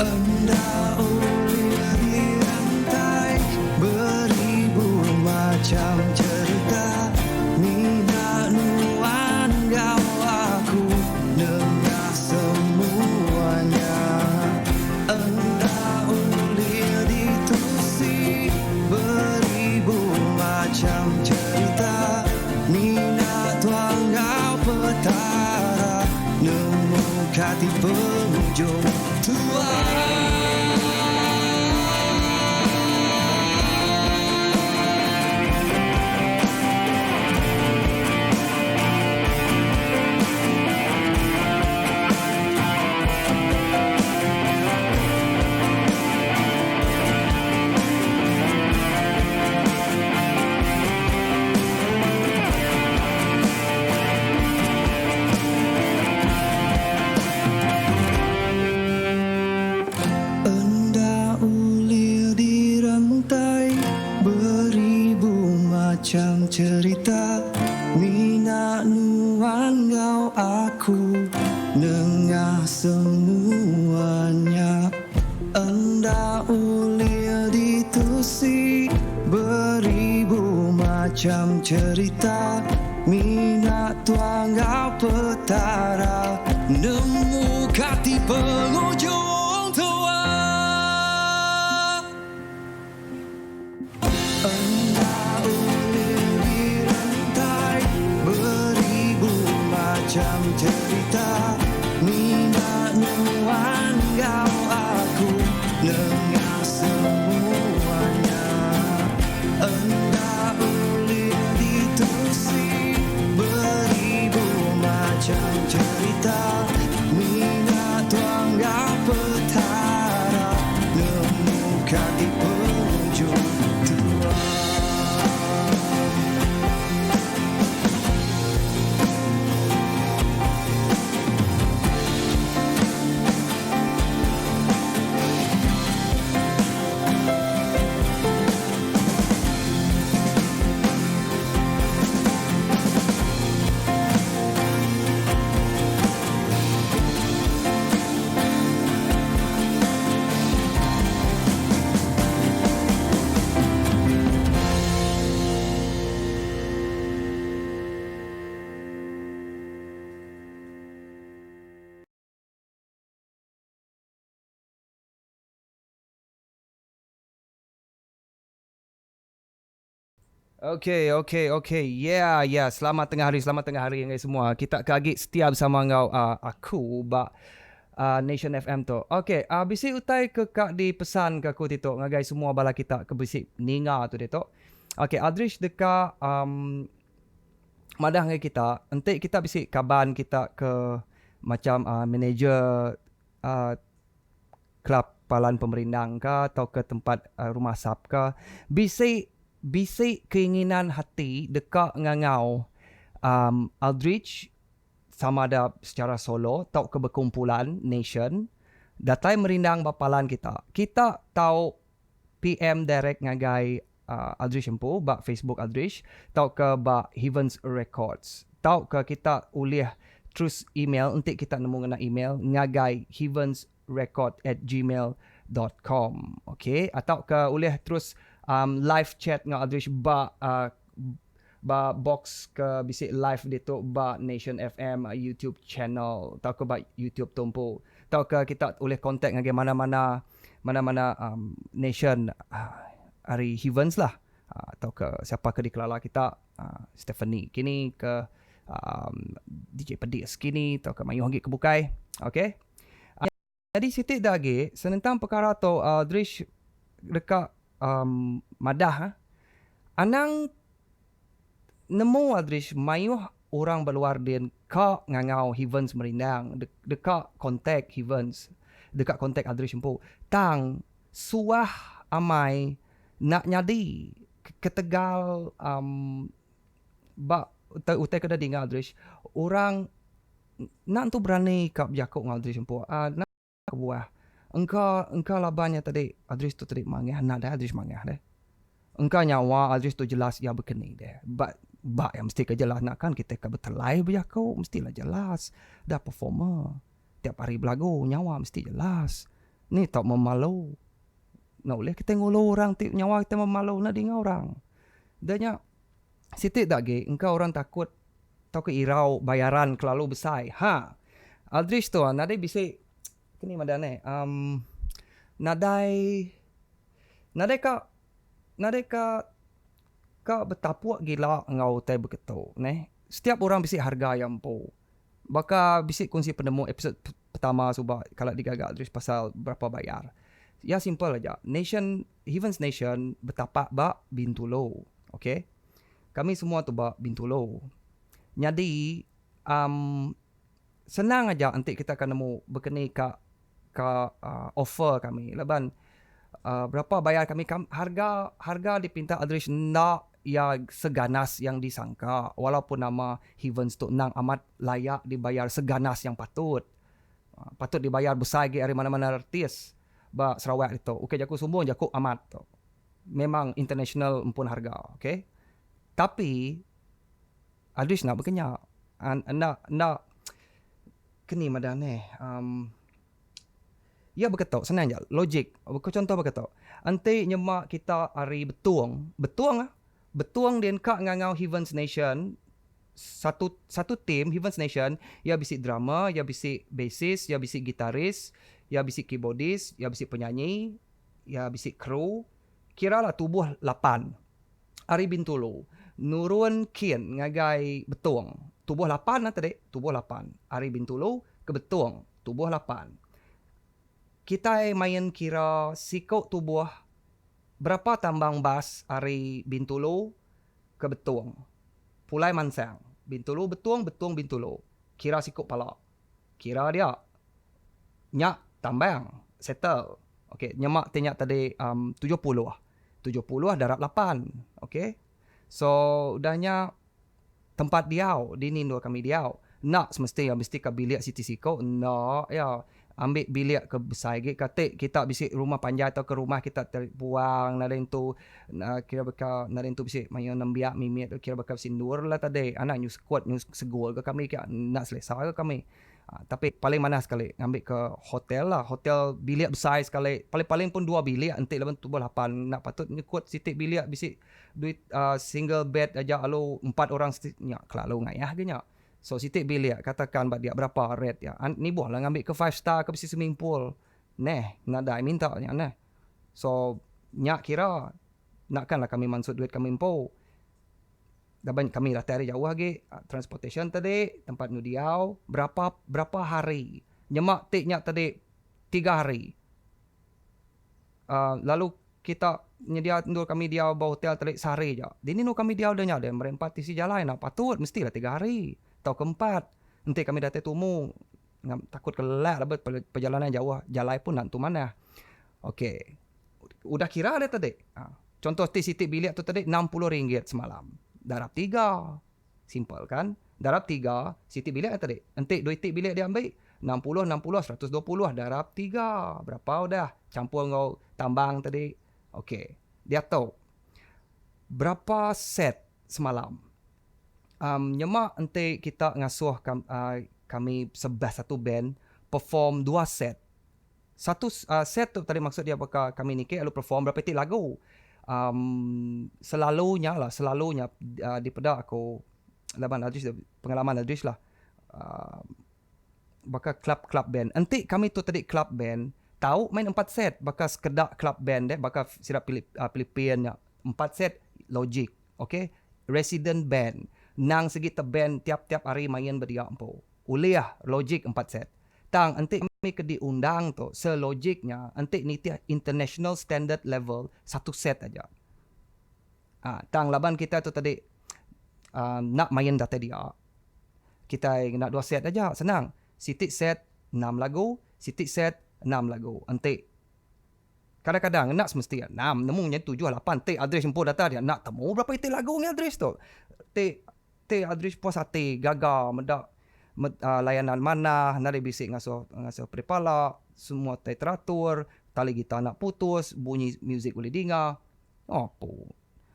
Enda ulir di rantai beribu macam cerita. Mina nuan gau aku dengar semuanya. Enda ulir ditusi beribu macam cerita. Mina tuang gau petara nemu kati penghujung tua. Enda ulir di rantai beribu macam cerita. Mina nuan gau aku nengah semuanya. Enda ulir ditusi beribu macam cerita. Mina tuang gau petara nemu kati penghujung tua. Enda ulir di rantai beribu macam cerita. Mina nuan gau aku nengah semuanya. Enda ulir ditusi beribu macam cerita. Mina tuang gau petara nemu kati penghujung tua. Okay. Yeah. Selamat tengah hari guys semua. Kita kagi setia bersama ngau aku ba Nation FM tu. Okay, bisi utai ke kak di pesan ke aku titok ngagai semua bala kita ke bisi ninga tu titok. Okay, Aldrich deka madah ngai kita. Entik kita bisi kaban kita ke macam manager klub palan pemerindang ke atau ke tempat rumah sap ke. Bisi keinginan hati dekat ngangau Aldrich sama ada secara solo atau ke berkumpulan nation datai merindang bapalan kita. Kita tahu PM direct ngagai Aldrich empu ba Facebook Aldrich tahu ke ba Heavens Records. Tahu ke kita ulih terus email untuk kita nemu ngena email ngagai heavensrecord@gmail.com. Okay, atau ke ulih terus live chat dengan Aldrich ba box ke bisik live ditu ba Nation FM YouTube channel atau ke ba YouTube tumpu. Atau ke kita boleh contact dengan mana-mana Nation hari Heavens lah. Atau ke siapa ke di Kelala kita Stephanie kini ke DJ Pedis kini atau ke Mayu Hangit kebukai. Okay. Jadi sitik dah lagi senentang perkara tu Aldrich dekat madah anang nemu Aldrich mayuh orang berluar din ka ngangau Heavens merindang dekat kontak Heavens dekat kontak Aldrich empu tang suah amai nak nyadi ketegal ba utai kada dengan Aldrich orang nak tu berani kap jakok dengan Aldrich empu nak buah engkau labanya tadi Aldrich tu tadi mangah nak dah Aldrich mangah deh engkau nyawa Aldrich tu jelas ya berkening deh ba yang mesti ke jelas nak kan kita ke bertelai berjakau mestilah jelas dah performer tiap hari belagu nyawa mesti jelas ni tak memalu nak boleh kita ngulu orang nyawa kita memalu nak dengar orang danya sitik tak ge engkau orang takut tau ke irau bayaran kelalu besar Aldrich tu nadai bisa kini madane nadai ka betapuak gila ngau tai beketo neh setiap orang bisik harga yang po baka bisik kongsi penemu episod pertama suba kalau digagak terus pasal berapa bayar ya simple aja Heavens Nation betapak ba Bintulo okay kami semua tu ba Bintulo jadi senang aja nanti kita akan nemu berkenai ka offer kami leban berapa bayar kami harga dipinta Aldrich nak ya seganas yang disangka walaupun nama Heavens tu nang amat layak dibayar seganas yang patut dibayar besar lagi dari mana-mana artis ba Sarawak itu okey jaku sumbung jaku amat tu memang international pun harga okey tapi Aldrich nak berkenyak nak kini madane ya berketok senang je logik contoh berketok ante nyemak kita hari betuang dan kak ngangau Heavens Nation satu tim Heavens Nation ya bisik drama ya bisik bassist ya bisik gitaris ya bisik keyboardist ya bisik penyanyi ya bisik kru kiralah tubuh 8 Ari Bintulu nurun kin ngagai betuang tubuh 8 lah tadi tubuh 8 Ari Bintulu ke betuang tubuh 8 kita main kira sikok tubuh berapa tambang bas Ari Bintulu ke betuang pulai mansang Bintulu betuang Bintulu kira sikok pala kira dia nyak tambang settle okey nyemak tenyak tadi 70 darab 8 okey so udahnya tempat diau dinin dua kami diau nak semestinya mesti ke bilik Siti Siko nak ya ambil bilik ke besar lagi kata kita bisik rumah panjang atau ke rumah kita terbuang nadain tu kira bakal nadain tu bisik main nambiak mimit kira bakal sindur lah tadi anak news squad news segul ke kami kira nak selesai ke kami tapi paling mana sekali ngambil ke hotel lah hotel bilik besar sekali paling-paling pun 2 bilik entik lepas tu 8 nak patut nyekut sitik bilik bisik duit single bed aja alu 4 orang nyak kelalu ngayah ke nyak so sitik bilik katakan bak dia berapa rate ya ni buah lah ngambil ke 5 star ke besi swimming pool neh nak dah minta nyak neh so nyak kira nakkanlah kami mansut duit kami empo Laban kami datang dari jauh lagi. Transportation tadi, tempat nu diau, berapa hari. Nyemak tiknya tadi 3 hari. Lalu kita nyedia nur kami diau bawa hotel tadi sehari je. Dini nu kami diau dah nyada merempat isi jalan. Patut mestilah 3 hari. Atau keempat. Nanti kami datang tumu. Takut kelak lah perjalanan jauh. Jalan pun nak tu mana. Okey. Udah kira ada tadi. Contoh titik bilik tu tadi RM60 semalam. Darab 3. Simple kan? Darab 3. Titik bilik tadi. Nanti 2 titik bilik dia ambil. 60, 120. Darab 3. Berapa dah? Campur kau tambang tadi. Okey. Dia tahu. Berapa set semalam? Nyemak nanti kita ngasuh kami satu band perform 2 set. Satu set tu tadi maksud dia bakal kami nikah lalu perform berapa titik lagu. Selalunya di pedak aku laban Aldrich pengalaman Aldrich lah. Bakal club band. Nanti kami tu tadi club band tahu main 4 set bakal sekedar club band bakal silap Filipina 4 set Logic. Okay, resident band nang segi band tiap-tiap hari main berdia empo. Uliah Logic 4 set. Tang nanti kami ke diundang tu selogiknya nanti niti international standard level 1 set aja. Tang laban kita tu tadi nak main data dia. Kita nak 2 set aja senang. Sitik set 6 lagu, sitik set 6 lagu. Nanti kadang-kadang nak semesti 6, nemunya 7 8. Tik Aldrich jemput data dia nak temu berapa itik lagu ni Aldrich tu. Tik Aldrich puas hati gagal medak layanan mana nari bisik ngasuh prepala semua teratur tali gitar nak putus bunyi muzik boleh dengar apa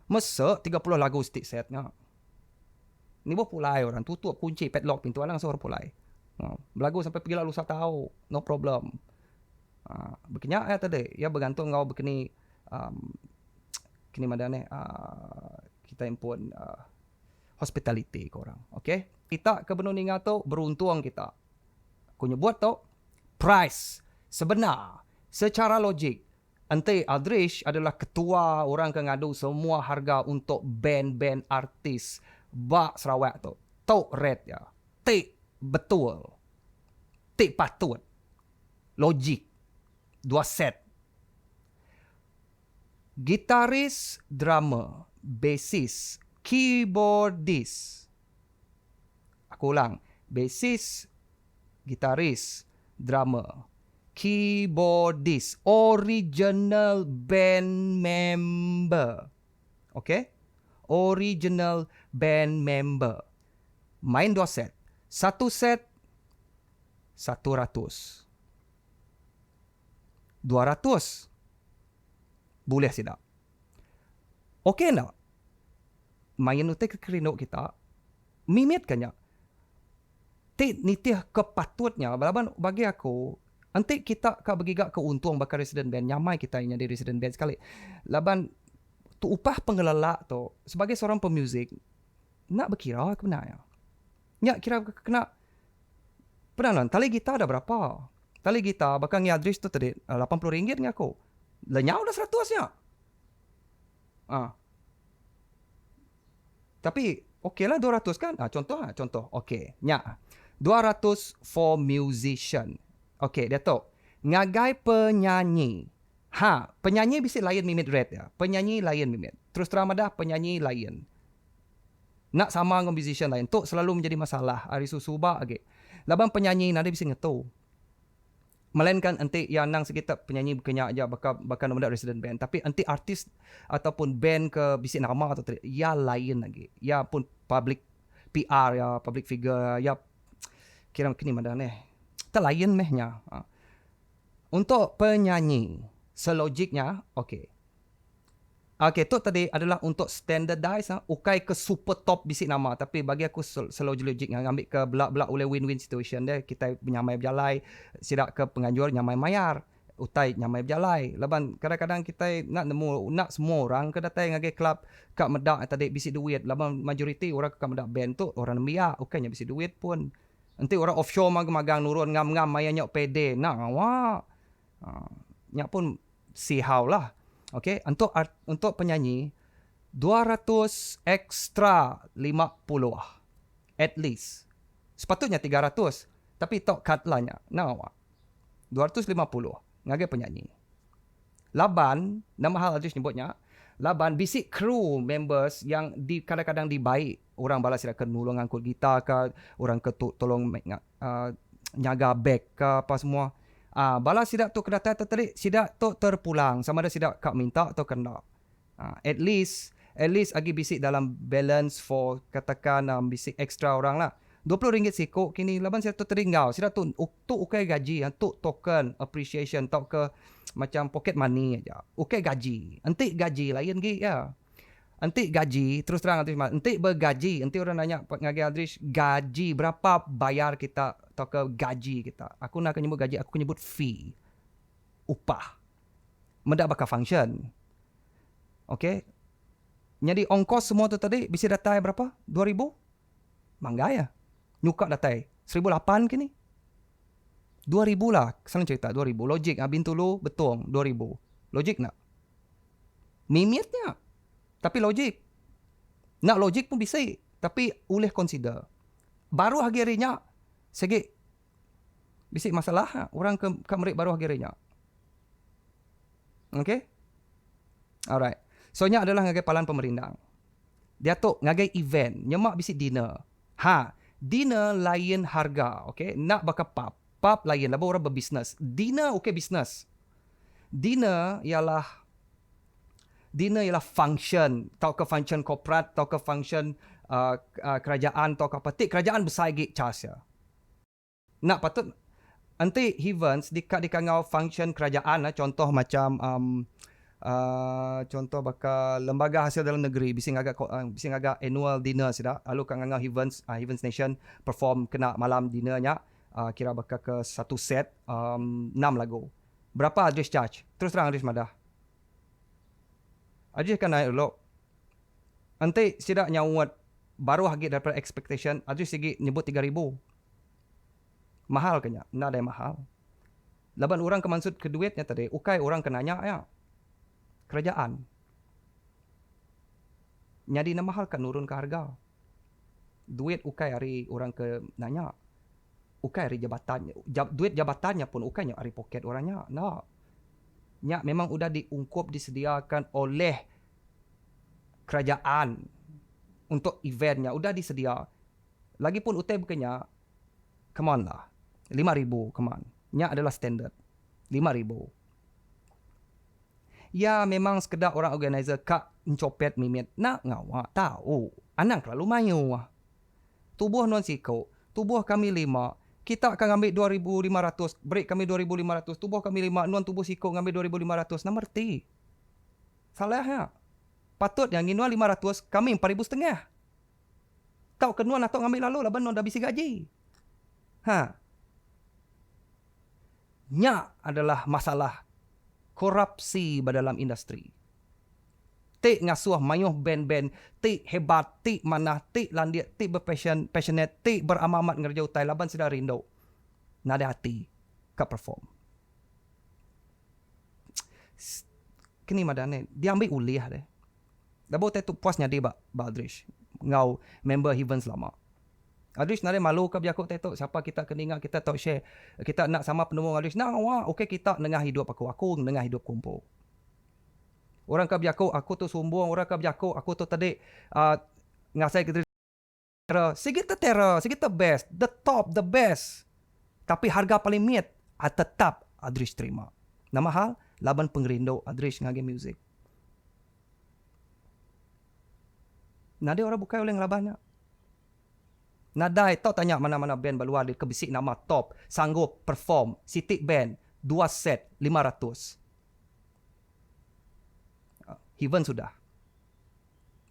masa 30 lagu stick setnya ni bawa pulai orang tutup kunci padlock pintu alang suruh pulai berlagu sampai pergi lalu 1 tahun no problem berkenyak tadi ya bergantung kau berkini kini madane kita impun hospitality korang. Okay? Kita ke Benua Ningal tu beruntung kita. Aku nyebut tu price sebenar secara logik. Nanti Aldrich adalah ketua orang ke ngadu semua harga untuk band-band artis bak Sarawak tu. Tok rate ya. Tik betul. Tik patut. Logik. 2 set. Gitaris, drummer, bassist, keyboardist. Aku ulang. Bassist, gitaris, drummer, keyboardist, original band member. Okay? Original band member. Main 2 set. 1 set 100. 200. Boleh tidak? Okey tak? Main utai kekerinok kita mimit kanya nitih kepatutnya bagi aku nanti kita ka begigak keuntung bakal resident band nyamai kita yang jadi resident band sekali laban tu upah pengelola tu sebagai seorang pemuzik nak berkira ke benar ya kira kena pernah tali gitar ada berapa tali gitar bakal ngi Aldrich tu tadi RM80 ni aku lenyau dah 100 nya tapi okey lah 200 kan? Contoh. Okey. Nya. 200 for musician. Okey, dia tahu. Ngagai penyanyi. Penyanyi bisa lain mimit rate ya. Penyanyi lain mimit. Terus terang dah penyanyi lain. Nak sama dengan musician lain. Tu selalu menjadi masalah. Hari susubah lagi. Laban penyanyi nada bisa ngetu. Melainkan nanti yang nang sekitar penyanyi berkenyak aja bakal nama resident band tapi nanti artis ataupun band ke bisik nama atau ya lain lagi ya pun public PR ya public figure ya kira kini mana terlain mehnya untuk penyanyi selogiknya okey tu tadi adalah untuk standardize ukai ke super top bisik nama tapi bagi aku selogik ngambil ke belak-belak oleh win-win situation dia kita nyamai berjalai sidak ke penganjur nyamai mayar utai nyamai berjalai laban kadang-kadang kita nak semua orang ke datang ngage club kak medak tadi bisik duit laban majoriti orang kak medak band tu orang biak ukainya bisik duit pun nanti orang offshore magang nurun ngam-ngam mayanya pede nak awak nyak pun see how lah. Okey, untuk penyanyi 200 extra 50 at least. Sepatutnya 300 tapi tok cut lah nya. Nah awak. 250 ngagai penyanyi. Laban nama hal Adrish nyebutnya laban bisik kru members yang kadang-kadang dibaik orang balas sila ke nulung angkut gitar ke orang ke tolong nyaga beg ke apa semua. Balas sidak tu kedatangan tertarik sidak tu terpulang sama ada sidak kak minta atau kena. At least agi bisik dalam balance for katakan bisik extra orang lah. RM20 sikok kini laban saya tu teringau. Sida tu ukai gaji, tu token appreciation tau ke macam pocket money aja. Ukai gaji. Entik gaji lain gi ya. Entik gaji, terus terang Adrish, entik bergaji. Entik orang nanya ngagi Adrish, gaji berapa bayar kita tau ke gaji kita. Aku nak nyebut gaji, aku nyebut fee. Upah. Mendak bakal function. Okay? Jadi ongkos semua tu tadi bisa datai berapa? 2,000? Mangga ya. Nyukak datai 1,800 kini. 2,000 lah. Salah cerita 2,000. Logik abin tulu betul 2,000. Logik nak? Mimitnya. Tapi logik. Nak logik pun bisa. Tapi boleh consider. Baru hari harinya segi bisik masalah orang ke merik baru hari harinya. Okay? Alright. Soalnya adalah ngagai palan pemerintah. Dia tu ngagai event. Nyemak bisik dinner. Dinner lain harga. Okay? Nak bakal pub. Pub lain. Labah orang berbisnes. Dinner okay bisnes. Dinner ialah function. Tau ke function korporat. Tau ke function kerajaan. Tau ke apa. Kerajaan besar gig cas ya. Nak patut. Nanti events di kangau function kerajaan. Contoh macam contoh bakal lembaga hasil dalam negeri bising agak annual dinner sida lalu kang ngangau events nation perform kena malam dinnernya kira bakal ke satu set 6 lagu berapa Adrish charge terus terang Adrish madah Adrish kan naik dulu nanti sida nyawat baru hagi daripada expectation Adrish segi nyebut 3,000 mahal kanya nak ada yang mahal laban orang kemaksud ke duitnya tadi ukai orang kenanya ya kerajaan. Jadi nama hal kan nurun ke harga. Duit ukai hari orang ke nanya. Ukai hari jabatannya. Duit jabatannya pun ukainya hari poket orangnya. Nah. Nya memang udah diungkup disediakan oleh kerajaan untuk eventnya. Udah disedia. Lagipun utai bukannya come on lah. 5,000 come on. Nya adalah standard. 5,000. Ya memang sekedar orang organizer kak mencopet mimit. Nak ngawak tahu. Anang terlalu mayu. Tubuh non siko. Tubuh kami 5. Kita akan ambil 2,500. Break kami 2,500. Tubuh kami 5. Non tubuh siko ngambil 2,500. Nak merti. Salah ya. Patut yang nginuan 500. Kami 4,500. Tahu kenuan atau ngambil lalu. Laban non dah bisi gaji. Nya adalah masalah korupsi dalam industri. Tik ngasuh mayuh band-band, tik hebat, tik manah, tik landiat, tik passionate, tik beramamat ngerja utai laban sudah rindu. Nada hati ke perform. Kini madane, dia ambil uliah deh. Dabo tu puasnya dia Adrish. Ngau member events lama. Adrish nare malu ke biakuk tetok siapa kita keningat kita talk share kita nak sama penemu Adrish nak wah okey kita nengah hidup aku nengah hidup kumpul orang ke biakuk aku tu sombong orang ke biakuk aku tu tadi ngasai ke segitu terror segitu best the top the best tapi harga paling miat tetap Adrish terima nama hal laban pengerindu Adrish ngage music nade orang bukai oleh ngelabannya Nadai tau tanya mana-mana band berluar dia kebisik nama top sanggup perform sitik band 2 set 500 Heaven sudah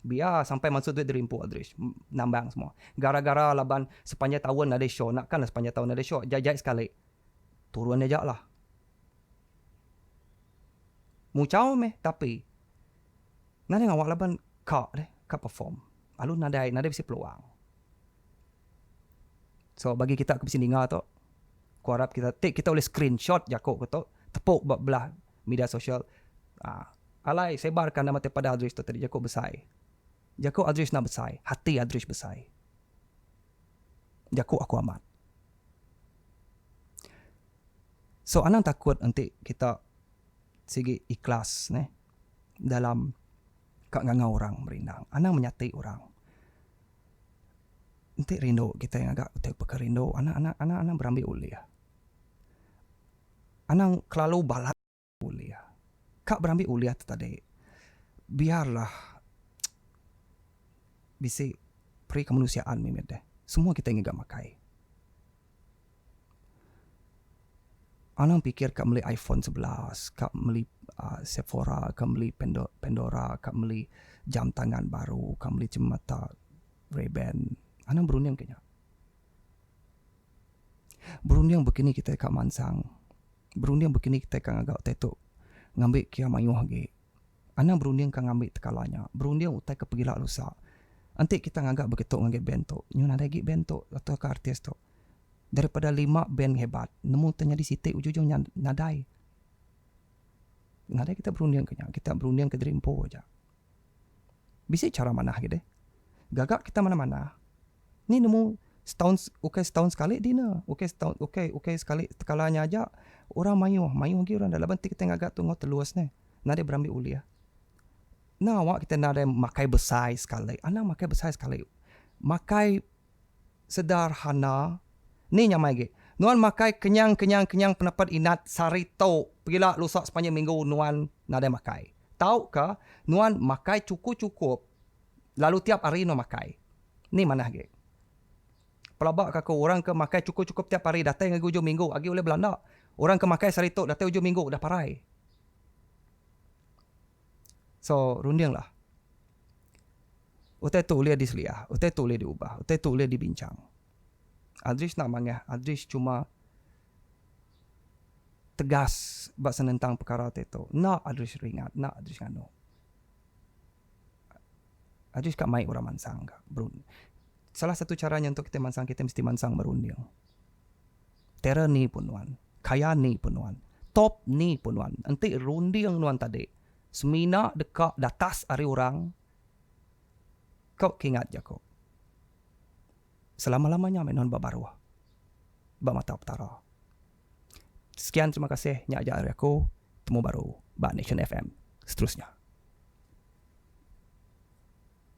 biar sampai masuk duit dirimpu Adrish nambang semua gara-gara laban sepanjang tahun ada show nak kan sepanjang tahun ada show jajak sekali turun aja lah mucau meh tapi nade ngawak laban kak perform lalu nadai bisa peluang. So bagi kita ke sini dengar tu. Ku harap kita boleh screenshot jakok tu, tepuk belah media sosial. Alai sebarkan nama pada Adrish tu tadi. Jako besai. Jako Adrish nak besai. Hati Adrish besai. Jako aku amat. So anang takut nanti kita segi ikhlas dalam kak nganga orang merindang. Anang menyati orang. Nanti rindu kita yang agak utek pekerindu. Anak berambil uliah. Anang kelalu balak uliah. Kak berambil uliah tu tadi. Biarlah bisa peri kemanusiaan mimet deh. Semua kita ingin gak makai. Anang pikir kak beli iPhone 11, kak beli Sephora, kak beli Pandora, kak beli jam tangan baru, kak beli cemata Ray-Ban. Anang berunding kayaknya. Berunding begini kita kak mansang. Berunding begini kita kak agak tetuk. Ngambil kia mayuh lagi. Anang berunding kak ngambil tekalanya. Berunding utai ke pergilah lusa. Nanti kita ngagak begitu ngagak bento. Nyun ada lagi bento atau ke artis tu. Daripada 5 band hebat, nemu tanya di situ ujung-ujung nadai. Nadai kita berunding kayaknya. Kita berunding ke Dreampo aja. Bisa cara mana gitu deh. Gagak kita mana-mana. Ni nemu setahun sekali dina. Okay sekali tekalanya aja. Orang mayuh lagi orang dalam bantik kita ngagak tunggu terluas ni. Nadai berambil uliah. Nah, awak kita nadai makai besar sekali. Anak makai besar sekali. Makai sederhana. Ni nyamai ge. Nuan makai kenyang pendapat inat sarito. Pergilah lusak sepanjang minggu nuan nadai makai. Tahu ke? Nuan makai cukup. Lalu tiap hari nuan makai. Ni mana ge? Pelabak kakak orang ke makai cukup tiap hari. Datang ke ujung minggu. Agi oleh Belanda. Orang ke makai sarito. Datang ujung minggu. Dah parai. So, runding lah. Utai tu boleh diseliah. Utai tu boleh diubah. Utai tu boleh dibincang. Adrish nak mangah. Adrish cuma tegas bahasa tentang perkara itu. Nak Adrish ringat. Nak Adrish ngano. Adrish kat mai orang mansang. Salah satu caranya untuk kita mansang, kita mesti mansang merunding. Terror ni pun nuan. Kaya ni pun nuan. Top ni pun nuan. Nanti runding nuan tadi. Semina dekat datas hari orang. Kau ingat je kau. Selama-lamanya menon babaruah. Mata utara. Sekian terima kasih. Nyak ajar aku. Temu baru. Ba Nation FM. Seterusnya.